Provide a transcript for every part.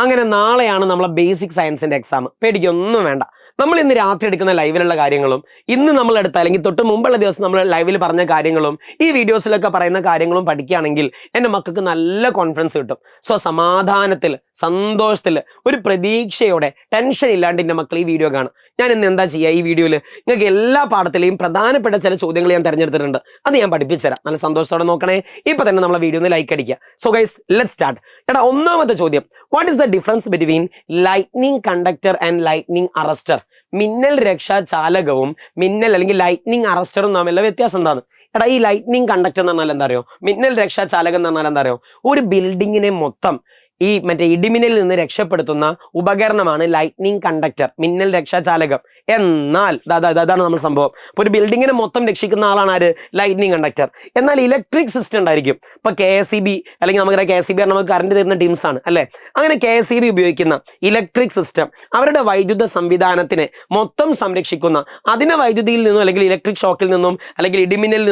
അങ്ങനെ നാളെയാണ് നമ്മളെ ബേസിക് സയൻസിന്റെ എക്സാം. പേടിക്കൊന്നും വേണ്ട. നമ്മൾ ഇന്ന് രാത്രി എടുക്കുന്ന ലൈവിലുള്ള കാര്യങ്ങളും ഇന്ന് നമ്മൾ എടുത്ത അല്ലെങ്കിൽ തൊട്ട് മുമ്പുള്ള ദിവസം നമ്മൾ ലൈവിൽ പറഞ്ഞ കാര്യങ്ങളും ഈ വീഡിയോസിലൊക്കെ പറയുന്ന കാര്യങ്ങളും പഠിക്കുകയാണെങ്കിൽ എൻ്റെ മക്കൾക്ക് നല്ല കോൺഫിഡൻസ് കിട്ടും. സോ സമാധാനത്തിൽ, സന്തോഷത്തിൽ, ഒരു പ്രതീക്ഷയോടെ, ടെൻഷൻ ഇല്ലാണ്ട് എൻ്റെ മക്കൾ ഈ വീഡിയോ കാണും. ഞാൻ ഇന്ന് എന്താ ചെയ്യുക, ഈ വീഡിയോയിൽ നിങ്ങൾക്ക് എല്ലാ പാഠത്തിലെയും പ്രധാനപ്പെട്ട ചില ചോദ്യങ്ങൾ ഞാൻ തിരഞ്ഞെടുത്തിട്ടുണ്ട്. അത് ഞാൻ പഠിപ്പിച്ചുതരാം. നല്ല സന്തോഷത്തോടെ നോക്കണേ. ഇപ്പൊ തന്നെ നമ്മളെ വീഡിയോ ഒന്ന് ലൈക്ക് അടിക്കുക. So guys, let's start. എടാ, ഒന്നാമത്തെ ചോദ്യം, what is the difference between lightning conductor and lightning arrester? മിന്നൽ രക്ഷാ ചാലകവും മിന്നൽ അല്ലെങ്കിൽ ലൈറ്റ്നിങ് അറസ്റ്ററും തമ്മിലുള്ള വ്യത്യാസം എന്താണ്? എടാ, ഈ ലൈറ്റ്നിങ് കണ്ടക്ടർ എന്ന് പറഞ്ഞാൽ എന്താ അറിയോ? മിന്നൽ രക്ഷാ ചാലകം എന്ന് പറഞ്ഞാൽ എന്താ അറിയോ? ഒരു ബിൽഡിങ്ങിനെ മൊത്തം ഈ ഇടിമിന്നലിൽ നിന്ന് രക്ഷപ്പെടുത്തുന്ന ഉപകരണമാണ് ലൈറ്റ്നിങ് കണ്ടക്ടർ, മിന്നൽ രക്ഷാചാലകം. എന്നാൽ അതാണ് നമ്മൾ സംഭവം. ഇപ്പൊ ഒരു ബിൽഡിങ്ങിനെ മൊത്തം രക്ഷിക്കുന്ന ആളാണ് ആര്? Lightning conductor. എന്നാൽ ഇലക്ട്രിക് സിസ്റ്റം ഉണ്ടായിരിക്കും. ഇപ്പൊ KSEB അല്ലെങ്കിൽ നമുക്ക് KSEB നമുക്ക് കറണ്ട് തരുന്ന ടീംസ് ആണ് അല്ലെ. അങ്ങനെ KSEB ഉപയോഗിക്കുന്ന ഇലക്ട്രിക് സിസ്റ്റം അവരുടെ വൈദ്യുത സംവിധാനത്തിനെ മൊത്തം സംരക്ഷിക്കുന്ന, അതിനെ വൈദ്യുതിയിൽ നിന്നും അല്ലെങ്കിൽ ഇലക്ട്രിക് ഷോക്കിൽ നിന്നും അല്ലെങ്കിൽ ഇടിമിന്നലിൽ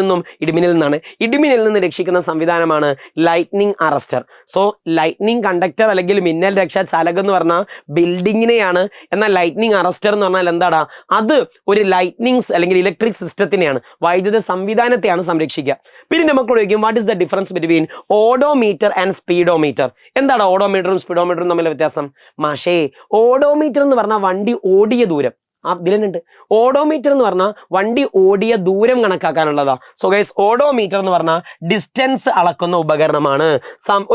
നിന്ന് രക്ഷിക്കുന്ന സംവിധാനമാണ് lightning arrester. So lightning conductor അല്ലെങ്കിൽ മിന്നൽ രക്ഷാ ചാലകം എന്ന് പറഞ്ഞാൽ ബിൽഡിങ്ങിനെയാണ്. എന്നാൽ ലൈറ്റ്നിങ് അറസ്റ്റർ എന്ന് പറഞ്ഞാൽ എന്താടാ? അത് ഒരു ലൈറ്റ്നിങ് അല്ലെങ്കിൽ ഇലക്ട്രിക് സിസ്റ്റത്തിനെയാണ്, വൈദ്യുത സംവിധാനത്തെയാണ് സംരക്ഷിക്കുക. പിന്നെ നമുക്ക് ചോദിക്കും, what is the difference between odometer and speedometer? എന്താണ് ഓഡോമീറ്ററും സ്പീഡോമീറ്ററും തമ്മിലുള്ള വ്യത്യാസം? മാഷേ, ഓഡോമീറ്റർ എന്ന് പറഞ്ഞാൽ വണ്ടി ഓടിയ ദൂരം. ഇതിലുണ്ട്. ഓഡോമീറ്റർ എന്ന് പറഞ്ഞാൽ വണ്ടി ഓടിയ ദൂരം കണക്കാക്കാനുള്ളതാ. സോ ഗൈസ്, ഓഡോമീറ്റർ എന്ന് പറഞ്ഞാൽ ഡിസ്റ്റൻസ് അളക്കുന്ന ഉപകരണമാണ്.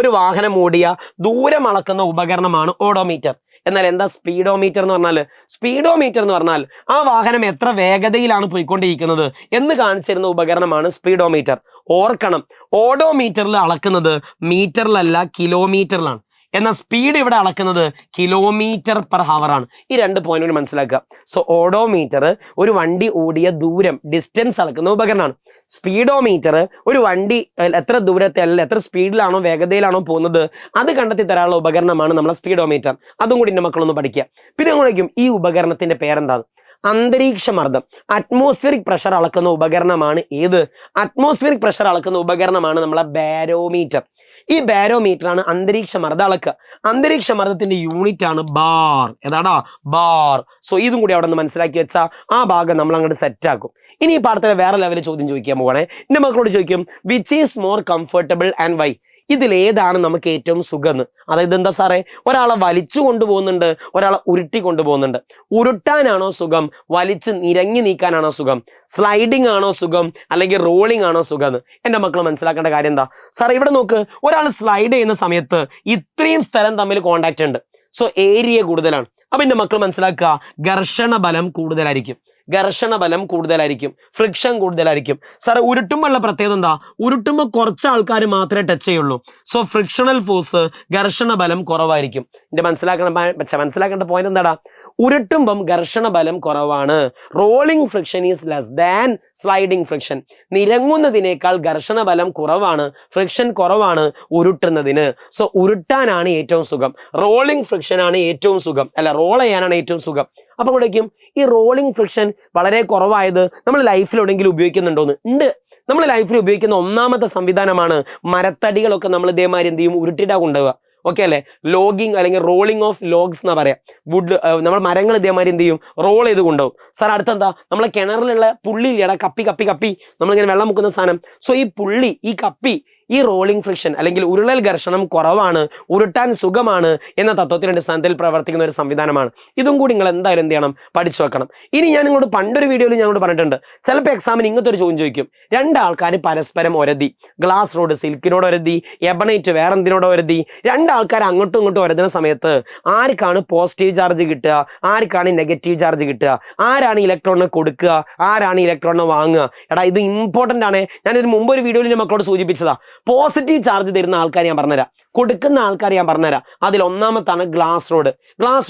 ഒരു വാഹനം ഓടിയ ദൂരം അളക്കുന്ന ഉപകരണമാണ് ഓഡോമീറ്റർ. എന്നാൽ എന്താ സ്പീഡോമീറ്റർ എന്ന് പറഞ്ഞാൽ? സ്പീഡോമീറ്റർ എന്ന് പറഞ്ഞാൽ ആ വാഹനം എത്ര വേഗതയിലാണ് പോയിക്കൊണ്ടിരിക്കുന്നത് എന്ന് കാണിച്ചിരുന്ന ഉപകരണമാണ് സ്പീഡോമീറ്റർ. ഓർക്കണം, ഓഡോമീറ്ററിൽ അളക്കുന്നത് മീറ്ററിലല്ല, കിലോമീറ്ററിലാണ്. എന്നാൽ സ്പീഡ് ഇവിടെ അളക്കുന്നത് കിലോമീറ്റർ പെർ ഹവർ ആണ്. ഈ രണ്ട് പോയിന്റ് മനസ്സിലാക്കുക. സോ ഓഡോമീറ്റർ ഒരു വണ്ടി ഓടിയ ദൂരം, ഡിസ്റ്റൻസ് അളക്കുന്ന ഉപകരണമാണ്. സ്പീഡോമീറ്റർ ഒരു വണ്ടി എത്ര ദൂരത്തെ അല്ലെങ്കിൽ എത്ര സ്പീഡിലാണോ വേഗതയിലാണോ പോകുന്നത് അത് കണ്ടെത്തി തരാനുള്ള ഉപകരണമാണ് നമ്മളെ സ്പീഡോമീറ്റർ. അതും കൂടി എൻ്റെ മക്കളൊന്ന് പഠിക്കുക. പിന്നെ നമ്മളേക്കും ഈ ഉപകരണത്തിന്റെ പേരെന്താണ്? അന്തരീക്ഷ മർദ്ദം, അറ്റ്മോസ്ഫിയറിക് പ്രഷർ അളക്കുന്ന ഉപകരണമാണ് ഏത്? അറ്റ്മോസ്ഫിയറിക് പ്രഷർ അളക്കുന്ന ഉപകരണമാണ് നമ്മളെ ബാരോമീറ്റർ. ഈ ബാരോമീറ്റർ ആണ് അന്തരീക്ഷ മർദ്ദം അളക്കുക. അന്തരീക്ഷ മർദ്ദത്തിന്റെ യൂണിറ്റ് ആണ് ബാർ. ഏതാടാ? ബാർ. സോ ഇതും കൂടി അവിടെ നിന്ന് മനസ്സിലാക്കി വെച്ചാൽ ആ ഭാഗം നമ്മൾ അങ്ങോട്ട് സെറ്റ് ആക്കും. ഇനി ഈ പാഠത്തിലെ വേറെ ലെവലിൽ ചോദ്യം ചോദിക്കാൻ പോകണേ. എന്റെ മക്കളോട് ചോദിക്കും, which is more comfortable and why? ഇതിലേതാണ് നമുക്ക് ഏറ്റവും സുഖം? അതായത് എന്താ സാറേ, ഒരാളെ വലിച്ചു കൊണ്ടുപോകുന്നുണ്ട്, ഒരാളെ ഉരുട്ടി കൊണ്ടുപോകുന്നുണ്ട്. ഉരുട്ടാനാണോ സുഖം? വലിച്ച് നിരങ്ങി നീക്കാനാണോ സുഖം? സ്ലൈഡിങ് ആണോ സുഖം? അല്ലെങ്കിൽ റോളിംഗ് ആണോ സുഖം? എൻ്റെ മക്കൾ മനസ്സിലാക്കേണ്ട കാര്യം എന്താ? സാറേ, ഇവിടെ നോക്ക്, ഒരാൾ സ്ലൈഡ് ചെയ്യുന്ന സമയത്ത് ഇത്രയും സ്ഥലം തമ്മിൽ കോണ്ടാക്ട് ഉണ്ട്. സോ ഏരിയ കൂടുതലാണ്. അപ്പൊ എൻ്റെ മക്കൾ മനസ്സിലാക്കുക, ഘർഷണ ബലം കൂടുതലായിരിക്കും. ഫ്രിക്ഷൻ കൂടുതലായിരിക്കും. സാറേ, ഉരുട്ടുമ്പോഴുള്ള പ്രത്യേകത എന്താ? ഉരുട്ടുമ്പോൾ കുറച്ച് ആൾക്കാർ മാത്രമേ ടച്ച് ചെയ്യുള്ളൂ. സോ ഫ്രിക്ഷണൽ ഫോഴ്സ്, ഘർഷണ ബലം കുറവായിരിക്കും. മനസ്സിലാക്കേണ്ട പോയിന്റ് എന്താടാ? ഉരുട്ടുമ്പം ഘർഷണ ബലം കുറവാണ്. Rolling friction is less than sliding friction. നിരങ്ങുന്നതിനേക്കാൾ ഘർഷണ ബലം കുറവാണ്, ഫ്രിക്ഷൻ കുറവാണ് ഉരുട്ടുന്നതിന്. സോ ഉരുട്ടാനാണ് ഏറ്റവും സുഖം. റോളിംഗ് ഫ്രിക്ഷൻ ആണ് ഏറ്റവും സുഖം, അല്ല റോൾ ചെയ്യാനാണ് ഏറ്റവും സുഖം. അപ്പൊ ഇവിടേക്കും ഈ റോളിംഗ് ഫ്രിക്ഷൻ വളരെ കുറവായത് നമ്മൾ ലൈഫിൽ എവിടെയെങ്കിലും ഉപയോഗിക്കുന്നുണ്ടോന്ന്? ഉണ്ട്. നമ്മൾ ലൈഫിൽ ഉപയോഗിക്കുന്ന ഒന്നാമത്തെ സംവിധാനമാണ് മരത്തടികളൊക്കെ നമ്മൾ ഇതേമാതിരി എന്ത് ചെയ്യും? ഉരുട്ടിട്ടാ കൊണ്ടുപോവുക. ഓക്കെ അല്ലേ? ലോഗിങ് അല്ലെങ്കിൽ റോളിംഗ് ഓഫ് ലോഗ്സ് എന്നാ പറയാം. വുഡ്, നമ്മൾ മരങ്ങൾ ഇതേമാതിരി എന്ത് ചെയ്യും? റോൾ ചെയ്ത് കൊണ്ടുപോകും. സാർ, അടുത്തെന്താ? നമ്മളെ കിണറിലുള്ള പുള്ളിയില്ലടാ, കപ്പി നമ്മളിങ്ങനെ വെള്ളം മുക്കുന്ന സാധനം. സോ ഈ പുള്ളി, ഈ കപ്പി, ഈ റോളിംഗ് ഫ്രിക്ഷൻ അല്ലെങ്കിൽ ഉരുളൽ ഘർഷണം കുറവാണ്, ഉരുട്ടാൻ സുഖമാണ് എന്ന തത്വത്തിന്റെ അടിസ്ഥാനത്തിൽ പ്രവർത്തിക്കുന്ന ഒരു സംവിധാനമാണ്. ഇതും കൂടി നിങ്ങൾ എന്തായാലും എന്ത് ചെയ്യണം? പഠിച്ചു വെക്കണം. ഇനി ഞാൻ നിങ്ങളോട് പണ്ടൊരു വീഡിയോയിൽ ഞങ്ങളോട് പറഞ്ഞിട്ടുണ്ട്, ചിലപ്പോൾ എക്സാമിന് ഇങ്ങനത്തെ ഒരു ചോദ്യം ചോദിക്കും, രണ്ടാൾക്കാർ പരസ്പരം ഒരതി, ഗ്ലാസ് റോഡ് സിൽക്കിനോട് ഒരതി, എബണൈറ്റ് വേറെ എന്തിനോട് ഒരതി, രണ്ടാൾക്കാർ അങ്ങോട്ടും ഇങ്ങോട്ടും ഒരതുന്ന സമയത്ത് ആർക്കാണ് പോസിറ്റീവ് ചാർജ് കിട്ടുക, ആർക്കാണ് നെഗറ്റീവ് ചാർജ് കിട്ടുക, ആരാണ് ഇലക്ട്രോണിനെ കൊടുക്കുക, ആരാണ് ഇലക്ട്രോണിനെ വാങ്ങുക? എടാ, ഇത് ഇമ്പോർട്ടൻ്റ് ആണ്. ഞാനിതിന് മുമ്പ് ഒരു വീഡിയോയിൽ മക്കളോട് സൂചിപ്പിച്ചതാ. പോസിറ്റീവ് ചാർജ് തരുന്ന ആൾക്കാർ ഞാൻ പറഞ്ഞുതരാം, കൊടുക്കുന്ന ആൾക്കാർ ഞാൻ പറഞ്ഞുതരാം. അതിൽ ഒന്നാമത്താണ് ഗ്ലാസ്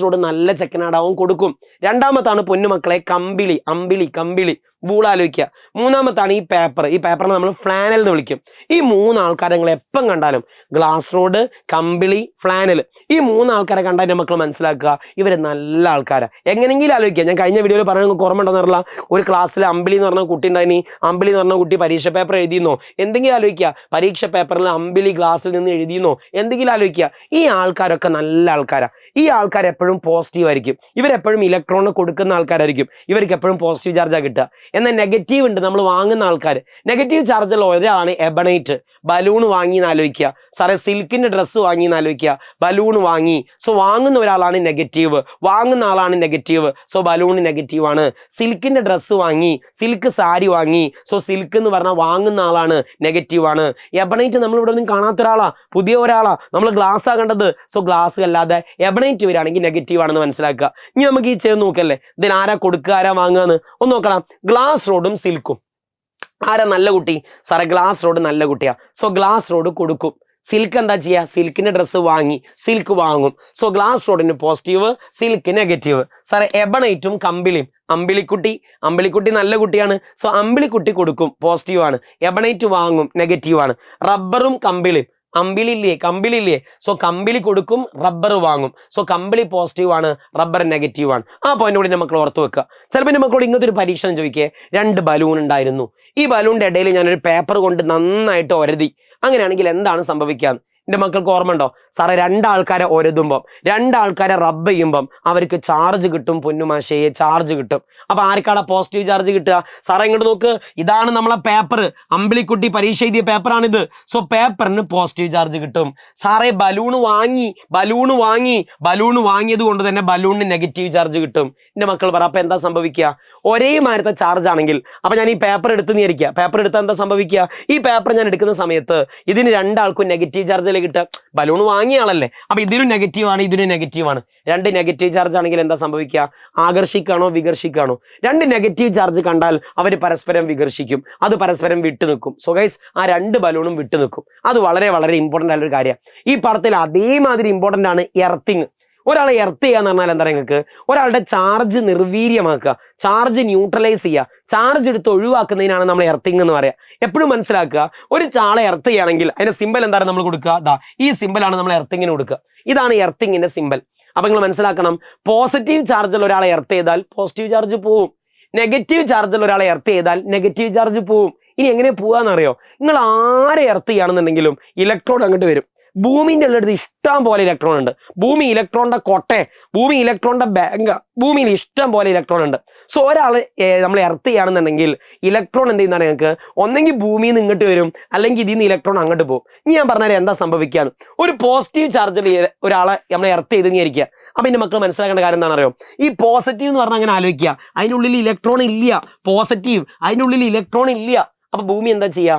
റോഡ് നല്ല ചെക്കനാടാവും കൊടുക്കും. രണ്ടാമത്താണ് പൊന്നുമക്കളെ കമ്പിളി ബൂളാലോചിക്കുക. മൂന്നാമത്താണ് ഈ പേപ്പറിനെ നമ്മൾ ഫ്ലാനൽ എന്ന് വിളിക്കും. ഈ മൂന്ന് ആൾക്കാരെ നിങ്ങൾ എപ്പം കണ്ടാലും, ഗ്ലാസ് റോഡ്, കമ്പിളി, ഫ്ലാനൽ, ഈ മൂന്ന് ആൾക്കാരെ കണ്ടാൽ മക്കൾ മനസ്സിലാക്കുക ഇവർ നല്ല ആൾക്കാരാണ്. എങ്ങനെയെങ്കിലും ആലോചിക്കുക. ഞാൻ കഴിഞ്ഞ വീഡിയോയിൽ പറഞ്ഞ നിങ്ങൾക്ക് ഓർമ്മ ഉണ്ടെന്ന് പറഞ്ഞാൽ ഒരു ക്ലാസ്സിൽ അമ്പിളി എന്ന് പറഞ്ഞ കുട്ടി ഉണ്ടായിനി. അമ്പിളി എന്ന് പറഞ്ഞ കുട്ടി പരീക്ഷ പേപ്പർ എഴുതിയെന്നോ എന്തെങ്കിലും ആലോചിക്കുക. പരീക്ഷ പേപ്പറിൽ അമ്പിളി ഗ്ലാസ്സിൽ നിന്ന് എഴുതിയെന്നോ എന്തെങ്കിലും ആലോചിക്കുക, ഈ ആൾക്കാരൊക്കെ നല്ല ആൾക്കാരാണ്. ഈ ആൾക്കാർ എപ്പോഴും പോസിറ്റീവ് ആയിരിക്കും, ഇവരെപ്പോഴും ഇലക്ട്രോൺ കൊടുക്കുന്ന ആൾക്കാരായിരിക്കും, ഇവർക്ക് എപ്പോഴും പോസിറ്റീവ് ചാർജാണ് കിട്ടുക. എന്നാൽ നെഗറ്റീവ് ഉണ്ട്, നമ്മൾ വാങ്ങുന്ന ആൾക്കാർ. നെഗറ്റീവ് ചാർജുള്ള ഒരാളാണ് എബണൈറ്റ്. ബലൂൺ വാങ്ങി എന്ന് ആലോചിക്കുക, സാറേ സിൽക്കിന്റെ ഡ്രസ്സ് വാങ്ങി എന്ന് ആലോചിക്കുക, ബലൂൺ വാങ്ങി. സോ വാങ്ങുന്ന ഒരാളാണ് നെഗറ്റീവ്, വാങ്ങുന്ന ആളാണ് നെഗറ്റീവ്. സോ ബലൂൺ നെഗറ്റീവ് ആണ്. സിൽക്കിന്റെ ഡ്രസ്സ് വാങ്ങി, സിൽക്ക് സാരി വാങ്ങി. സോ സിൽക്ക് എന്ന് പറഞ്ഞാൽ വാങ്ങുന്ന ആളാണ്, നെഗറ്റീവ് ആണ്. എബണൈറ്റ് നമ്മൾ ഇവിടെ ഒന്നും കാണാത്ത ഒരാളാ, പുതിയ ഒരാളാ, നമ്മൾ ഗ്ലാസ്സാണ് കണ്ടത്. സോ ഗ്ലാസ് അല്ലാതെ എബണൈറ്റ് വരികയാണെങ്കിൽ നെഗറ്റീവ് ആണെന്ന് മനസ്സിലാക്കുക. ഇനി നമുക്ക് ഈ ചേർന്ന് നോക്കല്ലേ, ഇതിന് ആരാ കൊടുക്കുക ആരാ വാങ്ങുകയെന്ന് ഒന്ന് നോക്കണം. ഗ്ലാസ് റോഡും സിൽക്കും, ആരാ നല്ല കുട്ടി? സാറേ ഗ്ലാസ് റോഡ് നല്ല കുട്ടിയാ. സോ ഗ്ലാസ് റോഡ് കൊടുക്കും. സിൽക്ക് എന്താ ചെയ്യുക? സിൽക്കിന്റെ ഡ്രസ്സ് വാങ്ങി, സിൽക്ക് വാങ്ങും. സോ ഗ്ലാസ് റോഡിന് പോസിറ്റീവ്, സിൽക്ക് നെഗറ്റീവ്. സാറേ എബണൈറ്റും കമ്പിളിയും, അമ്പിളിക്കുട്ടി നല്ല കുട്ടിയാണ്. സോ അമ്പിളിക്കുട്ടി കൊടുക്കും, പോസിറ്റീവ് ആണ്. എബണൈറ്റ് വാങ്ങും, നെഗറ്റീവ് ആണ്. റബ്ബറും കമ്പിളിയും, കമ്പിളില്ലേ, സോ കമ്പിളി കൊടുക്കും, റബ്ബർ വാങ്ങും. സോ കമ്പിളി പോസിറ്റീവ് ആണ്, റബ്ബർ നെഗറ്റീവ് ആണ്. ആ പോയിന്റ് കൂടി നമ്മൾ ഓർത്ത് വെക്കുക. ചിലപ്പോൾ മക്കളോട് ഇങ്ങനത്തെ ഒരു പരീക്ഷണം ചോദിക്കേ, 2 ബലൂൺ ഉണ്ടായിരുന്നു, ഈ ബലൂണിന്റെ ഇടയിൽ ഞാനൊരു പേപ്പർ കൊണ്ട് നന്നായിട്ട് ഒരതി, അങ്ങനെയാണെങ്കിൽ എന്താണ് സംഭവിക്കുക? എൻ്റെ മക്കൾക്ക് ഓർമ്മ ഉണ്ടോ? സാറേ 2 ആൾക്കാരെ ഒരതുമ്പം, 2 ആൾക്കാരെ റബ്ബ് ചെയ്യുമ്പം അവർക്ക് ചാർജ് കിട്ടും, പൊന്നുമാശയെ ചാർജ് കിട്ടും. അപ്പൊ ആർക്കാണ് പോസിറ്റീവ് ചാർജ് കിട്ടുക? സാറേ ഇങ്ങോട്ട് നോക്ക്, ഇതാണ് നമ്മളെ പേപ്പർ, അമ്പിളിക്കുട്ടി പരീക്ഷ എഴുതിയ പേപ്പറാണിത്. സോ പേപ്പറിന് പോസിറ്റീവ് ചാർജ് കിട്ടും. സാറേ ബലൂൺ വാങ്ങിയത് കൊണ്ട് തന്നെ ബലൂണിന് നെഗറ്റീവ് ചാർജ് കിട്ടും. എൻ്റെ മക്കൾ പറ, അപ്പൊ എന്താ സംഭവിക്കുക? ഒരേ മാരത്തെ ചാർജ് ആണെങ്കിൽ, അപ്പൊ ഞാൻ ഈ പേപ്പർ എടുത്ത് നീരിക്കുക, പേപ്പർ എടുത്താൽ എന്താ സംഭവിക്കുക? ഈ പേപ്പർ ഞാൻ എടുക്കുന്ന സമയത്ത് ഇതിന് 2 ആൾക്കും നെഗറ്റീവ് ചാർജ് കിട്ടുക. ബലൂൺ വാങ്ങിയ ആളല്ലേ, അപ്പൊ ഇതിനും നെഗറ്റീവ് ആണ്, ഇതിനും നെഗറ്റീവ് ആണ്. 2 നെഗറ്റീവ് ചാർജ് ആണെങ്കിൽ എന്താ സംഭവിക്കുക? ആകർഷിക്കാണോ വികർഷിക്കാണോ? 2 നെഗറ്റീവ് ചാർജ് കണ്ടാൽ അവർ പരസ്പരം വികർഷിക്കും, അത് പരസ്പരം വിട്ടു നിൽക്കും. സോ ഗൈസ്, ആ 2 ബലൂണും വിട്ടു നിൽക്കും. അത് വളരെ വളരെ ഇമ്പോർട്ടൻ്റ് ആയൊരു കാര്യമാണ്. ഈ പാഠത്തിൽ അതേമാതിരി ഇമ്പോർട്ടൻ്റ് ആണ് എർത്തിങ്. ഒരാളെ എർത്ത് ചെയ്യാന്ന് പറഞ്ഞാൽ എന്താ, നിങ്ങൾക്ക് ഒരാളുടെ ചാർജ് നിർവീര്യമാക്കുക, ചാർജ് ന്യൂട്രലൈസ് ചെയ്യുക, ചാർജ് എടുത്ത് ഒഴിവാക്കുന്നതിനാണ് നമ്മൾ എർത്തിങ് എന്ന് പറയുക. എപ്പോഴും മനസ്സിലാക്കുക, ഒരു ചാളെ എർത്ത് ചെയ്യുകയാണെങ്കിൽ അതിന്റെ സിമ്പൽ എന്താണ് നമ്മൾ കൊടുക്കുക? ദാ ഈ സിമ്പലാണ് നമ്മൾ എർത്തിങ്ങിന് കൊടുക്കുക. ഇതാണ് എർത്തിങ്ങിന്റെ സിമ്പൽ. അപ്പൊ നിങ്ങൾ മനസ്സിലാക്കണം, പോസിറ്റീവ് ചാർജിൽ ഒരാളെ എർത്ത് ചെയ്താൽ പോസിറ്റീവ് ചാർജ് പോവും, നെഗറ്റീവ് ചാർജിൽ ഒരാളെ എർത്ത് ചെയ്താൽ നെഗറ്റീവ് ചാർജ് പോവും. ഇനി എങ്ങനെ പോവാന്നറിയോ? നിങ്ങൾ ആരെ എർത്ത് ചെയ്യുകയാണെന്നുണ്ടെങ്കിലും ഇലക്ട്രോൺ അങ്ങോട്ട് വരും. ഭൂമിന്റെ ഉള്ളടുത്ത് ഇഷ്ടം പോലെ ഇലക്ട്രോൺ ഉണ്ട്. ഭൂമി ഇലക്ട്രോണിന്റെ കൊട്ടെ, ഭൂമി ഇലക്ട്രോണിന്റെ ബാങ്ക്, ഭൂമിയിൽ ഇഷ്ടം പോലെ ഇലക്ട്രോൺ ഉണ്ട്. സോ ഒരാൾ നമ്മൾ എർത്ത് ചെയ്യുകയാണെന്നുണ്ടെങ്കിൽ ഇലക്ട്രോൺ എന്ത് ചെയ്യുന്നതാണ്, ഞങ്ങൾക്ക് ഒന്നെങ്കിൽ ഭൂമിയിൽ നിന്ന് ഇങ്ങോട്ട് വരും, അല്ലെങ്കിൽ ഇതിൽ നിന്ന് ഇലക്ട്രോൺ അങ്ങോട്ട് പോകും. ഇനി ഞാൻ പറഞ്ഞാൽ എന്താ സംഭവിക്കാന്ന്. ഒരു പോസിറ്റീവ് ചാർജിൽ ഒരാളെ നമ്മൾ എർത്ത് ചെയ്ത് ഇരിക്കുക. അപ്പൊ എന്റെ മക്കൾ മനസ്സിലാക്കേണ്ട കാര്യം എന്താണെന്ന് അറിയോ? ഈ പോസിറ്റീവ് എന്ന് പറഞ്ഞാൽ അങ്ങനെ ആലോചിക്കുക, അതിനുള്ളിൽ ഇലക്ട്രോൺ ഇല്ല. പോസിറ്റീവ്, അതിനുള്ളിൽ ഇലക്ട്രോൺ ഇല്ല. അപ്പൊ ഭൂമി എന്താ ചെയ്യുക?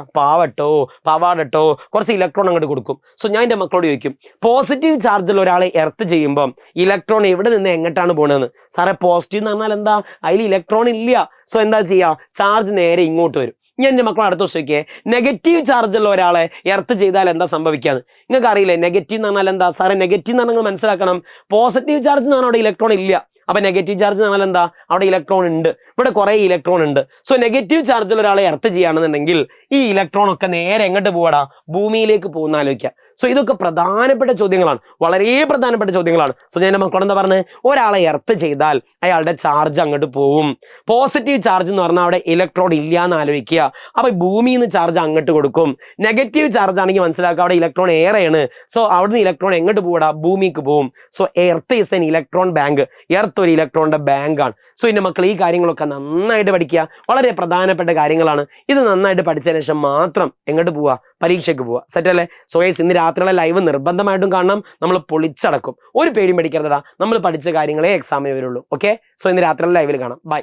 പാവാടട്ടോ കുറച്ച് ഇലക്ട്രോൺ അങ്ങോട്ട് കൊടുക്കും. സോ ഞാൻ എൻ്റെ മക്കളോട് ചോദിക്കും, പോസിറ്റീവ് ചാർജിൽ ഒരാളെ എർത്ത് ചെയ്യുമ്പം ഇലക്ട്രോൺ എവിടെ നിന്ന് എങ്ങോട്ടാണ് പോകണമെന്ന്? സാറേ പോസിറ്റീവ് എന്ന് പറഞ്ഞാൽ എന്താ? അതിൽ ഇലക്ട്രോൺ ഇല്ല. സോ എന്താ ചെയ്യുക? ചാർജ് നേരെ ഇങ്ങോട്ട് വരും. ഞാൻ എൻ്റെ മക്കളെ അടുത്ത് ചോദിക്കേ, നെഗറ്റീവ് ചാർജുള്ള ഒരാളെ എർത്ത് ചെയ്താൽ എന്താ സംഭവിക്കാന്ന്? നിങ്ങൾക്ക് അറിയില്ലേ നെഗറ്റീവ് എന്ന് പറഞ്ഞാൽ എന്താ? സാറേ നെഗറ്റീവ് എന്ന് പറഞ്ഞാൽ മനസ്സിലാക്കണം, പോസിറ്റീവ് ചാർജ് എന്ന് പറഞ്ഞാൽ അവിടെ ഇലക്ട്രോൺ ഇല്ല. അപ്പൊ നെഗറ്റീവ് ചാർജ് എന്ന് പറഞ്ഞാൽ എന്താ? അവിടെ ഇലക്ട്രോൺ ഉണ്ട്, ഇവിടെ കുറെ ഇലക്ട്രോൺ ഉണ്ട്. സോ നെഗറ്റീവ് ചാർജിൽ ഒരാളെ എർത്ത് ചെയ്യുകയാണെന്നുണ്ടെങ്കിൽ ഈ ഇലക്ട്രോൺ ഒക്കെ നേരെ എങ്ങോട്ട് പോവാടാ? ഭൂമിയിലേക്ക് പോകുന്ന ആലോചിക്കുക. സോ ഇതൊക്കെ പ്രധാനപ്പെട്ട ചോദ്യങ്ങളാണ്, വളരെ പ്രധാനപ്പെട്ട ചോദ്യങ്ങളാണ്. സോ ഞാൻ മക്കളോട് എന്താ പറഞ്ഞത്? ഒരാളെ എർത്ത് ചെയ്താൽ അയാളുടെ ചാർജ് അങ്ങോട്ട് പോവും. പോസിറ്റീവ് ചാർജ് എന്ന് പറഞ്ഞാൽ അവിടെ ഇലക്ട്രോൺ ഇല്ല എന്ന് ആലോചിക്കുക. അപ്പൊ ഭൂമിയിൽ നിന്ന് ചാർജ് അങ്ങോട്ട് കൊടുക്കും. നെഗറ്റീവ് ചാർജ് ആണെങ്കിൽ മനസ്സിലാക്കുക, അവിടെ ഇലക്ട്രോൺ ഏറെയാണ്. സോ അവിടുന്ന് ഇലക്ട്രോൺ എങ്ങോട്ട് പോവാ? ഭൂമിക്ക് പോവും. So earth is an electron bank. Earth ഒരു ഇലക്ട്രോണിന്റെ ബാങ്കാണ്. സോ എൻ്റെ മക്കൾ ഈ കാര്യങ്ങളൊക്കെ നന്നായിട്ട് പഠിക്കുക, വളരെ പ്രധാനപ്പെട്ട കാര്യങ്ങളാണ്. ഇത് നന്നായിട്ട് പഠിച്ചതിന് ശേഷം മാത്രം എങ്ങോട്ട് പോവാ? പരീക്ഷയ്ക്ക് പോവാ. സെറ്റ് അല്ലേ? സോ ഇന്ന് രാത്രിയുള്ള ലൈവ് നിർബന്ധമായിട്ടും കാണണം. നമ്മൾ പൊളിച്ചടക്കും, ഒരു പേടിയും പഠിക്കരുതടാ. നമ്മൾ പഠിച്ച കാര്യങ്ങളെ എക്സാമിന് വരുള്ളൂ. ഓക്കെ, സോ ഇന്ന് രാത്രിയുള്ള ലൈവിൽ കാണാം. ബൈ.